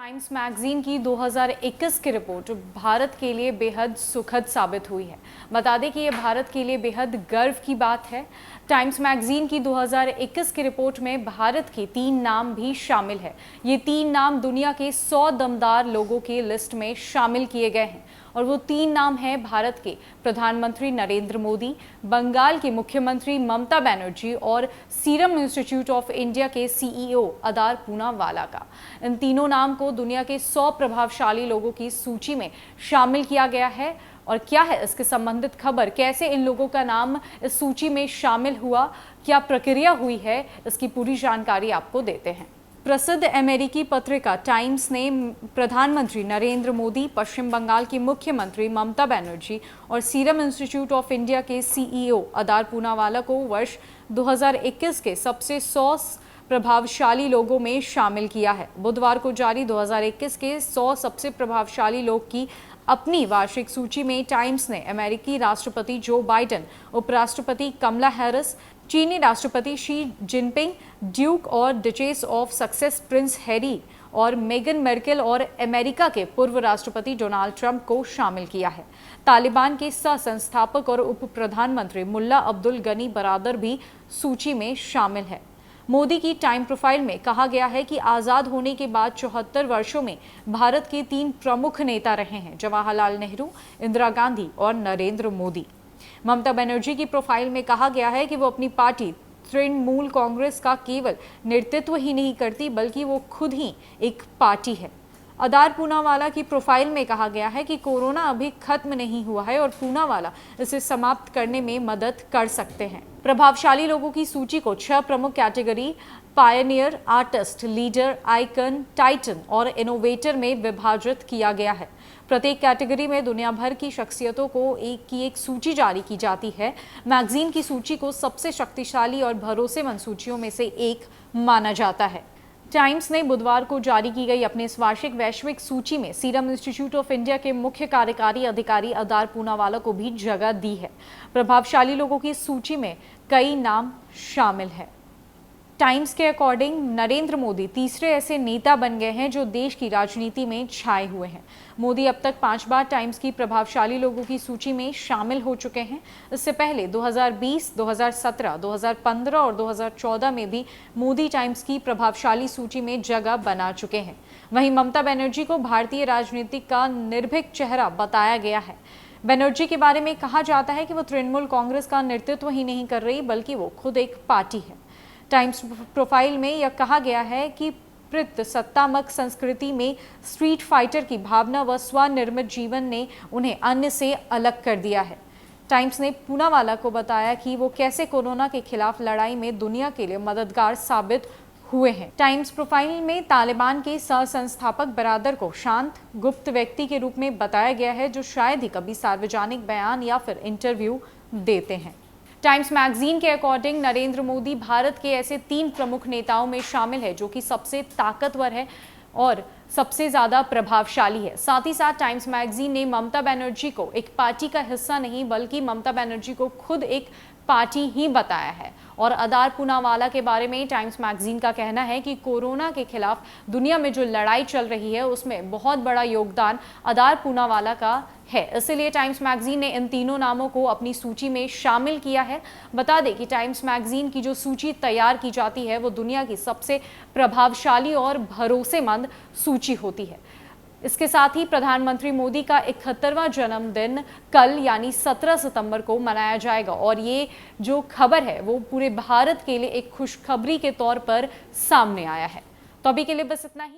Times magazine की 2021 की report Bharat के लिए बेहद सुखद साबित हुई है। बता दें कि ये भारत के लिए बेहद गर्व की बात है। टाइम्स मैगजीन की 2021 की रिपोर्ट में भारत के 3 नाम भी शामिल है। ये 3 नाम दुनिया के 100 दमदार लोगों की लिस्ट में शामिल किए गए हैं और वो 3 नाम हैं भारत के प्रधानमंत्री नरेंद्र मोदी, बंगाल के मुख्यमंत्री ममता बनर्जी और सीरम इंस्टीट्यूट ऑफ इंडिया के सीईओ अदार पूनावाला का। इन तीनों नाम को दुनिया के 100 प्रभावशाली लोगों की सूची में शामिल किया गया है। और क्या है इसके संबंधित खबर, कैसे इन लोगों का नाम इस सूची में शामिल हुआ, क्या प्रक्रिया हुई है, इसकी पूरी जानकारी आपको देते हैं। प्रसिद्ध अमेरिकी पत्रिका टाइम्स ने प्रधानमंत्री नरेंद्र मोदी, पश्चिम बंगाल की मुख्यमंत्री ममता बनर्जी और सीरम इंस्टीट्यूट ऑफ इंडिया के सीईओ अदार पूनावाला को वर्ष 2021 के सबसे 100 प्रभावशाली लोगों में शामिल किया है। बुधवार को जारी 2021 के 100 सबसे प्रभावशाली लोग की अपनी वार्षिक सूची में टाइम्स ने अमेरिकी राष्ट्रपति जो बाइडेन, उपराष्ट्रपति कमला हैरिस, चीनी राष्ट्रपति शी जिनपिंग, ड्यूक और duchess of success Prince Harry और मेगन मर्केल और अमेरिका के पूर्व राष्ट्रपति डोनाल्ड ट्रंप को शामिल किया है। तालिबान के सह संस्थापक और उप प्रधानमंत्री मुल्ला अब्दुल गनी बरादर भी सूची में शामिल है। मोदी की टाइम प्रोफाइल में कहा गया है कि आज़ाद होने के बाद 74 वर्षों में भारत के 3 प्रमुख नेता रहे हैं: जवाहरलाल नेहरू, इंदिरा गांधी और नरेंद्र मोदी। ममता बनर्जी की प्रोफाइल में कहा गया है कि वो अपनी पार्टी तृणमूल कांग्रेस का केवल नेतृत्व ही नहीं करती बल्कि वो खुद ही एक पार्टी है। अदार पूनावाला की प्रोफाइल में कहा गया है कि कोरोना अभी खत्म नहीं हुआ है और पूनावाला इसे समाप्त करने में मदद कर सकते हैं। प्रभावशाली लोगों की सूची को 6 प्रमुख category Pioneer, artist, leader, icon, Titan और इनोवेटर में विभाजित किया गया है। प्रत्येक कैटेगरी में दुनिया भर की शख्सियतों को एक सूची जारी की जाती है। मैगजीन की सूची को सबसे शक्तिशाली और भरोसेमंद सूचियों में से एक माना जाता है। टाइम्स ने बुधवार को जारी की गई अपनी इस वार्षिक वैश्विक सूची में सीरम इंस्टीट्यूट ऑफ इंडिया के मुख्य कार्यकारी अधिकारी अदार पूनावाला को भी जगह दी है। प्रभावशाली लोगों की सूची में कई नाम शामिल हैं। टाइम्स के अकॉर्डिंग नरेंद्र मोदी तीसरे ऐसे नेता बन गए हैं जो देश की राजनीति में छाए हुए हैं। मोदी अब तक 5 बार टाइम्स की प्रभावशाली लोगों की सूची में शामिल हो चुके हैं। इससे पहले 2020, 2017, 2015 और 2014 में भी मोदी टाइम्स की प्रभावशाली सूची में जगह बना चुके हैं। वहीं ममता बनर्जी को भारतीय राजनीति का निर्भीक चेहरा बताया गया है। बनर्जी के बारे में कहा जाता है कि वो तृणमूल कांग्रेस का नेतृत्व ही नहीं कर रही बल्कि वो खुद एक पार्टी है। टाइम्स प्रोफाइल में यह कहा गया है कि सत्तात्मक संस्कृति में स्ट्रीट फाइटर की भावना व स्वनिर्मित जीवन ने उन्हें अन्य से अलग कर दिया है। टाइम्स ने पूनावाला को बताया कि वो कैसे कोरोना के खिलाफ लड़ाई में दुनिया के लिए मददगार साबित हुए हैं। टाइम्स प्रोफाइल में तालिबान के सह संस्थापक बरादर को शांत, गुप्त व्यक्ति के रूप में बताया गया है जो शायद ही कभी सार्वजनिक बयान या फिर इंटरव्यू देते हैं। टाइम्स मैगजीन के अकॉर्डिंग नरेंद्र मोदी भारत के ऐसे 3 प्रमुख नेताओं में शामिल है जो कि सबसे ताकतवर है और सबसे ज्यादा प्रभावशाली है। साथ ही साथ टाइम्स मैगजीन ने ममता बनर्जी को एक पार्टी का हिस्सा नहीं बल्कि ममता बनर्जी को खुद एक पार्टी ही बताया है। और अदार पूनावाला के बारे में टाइम्स मैगजीन का कहना है कि कोरोना के खिलाफ दुनिया में जो लड़ाई चल रही है उसमें बहुत बड़ा योगदान अदार पूनावाला का है। इसलिए टाइम्स मैगजीन ने इन तीनों नामों को अपनी सूची में शामिल किया है। बता दें कि टाइम्स मैगजीन की जो सूची तैयार की जाती है वो दुनिया की सबसे प्रभावशाली और भरोसेमंद सूची होती है। इसके साथ ही प्रधानमंत्री मोदी का 71वां जन्मदिन कल यानी 17 सितंबर को मनाया जाएगा और ये जो खबर है वो पूरे भारत के लिए एक खुशखबरी के तौर पर सामने आया है। तो अभी के लिए बस इतना ही।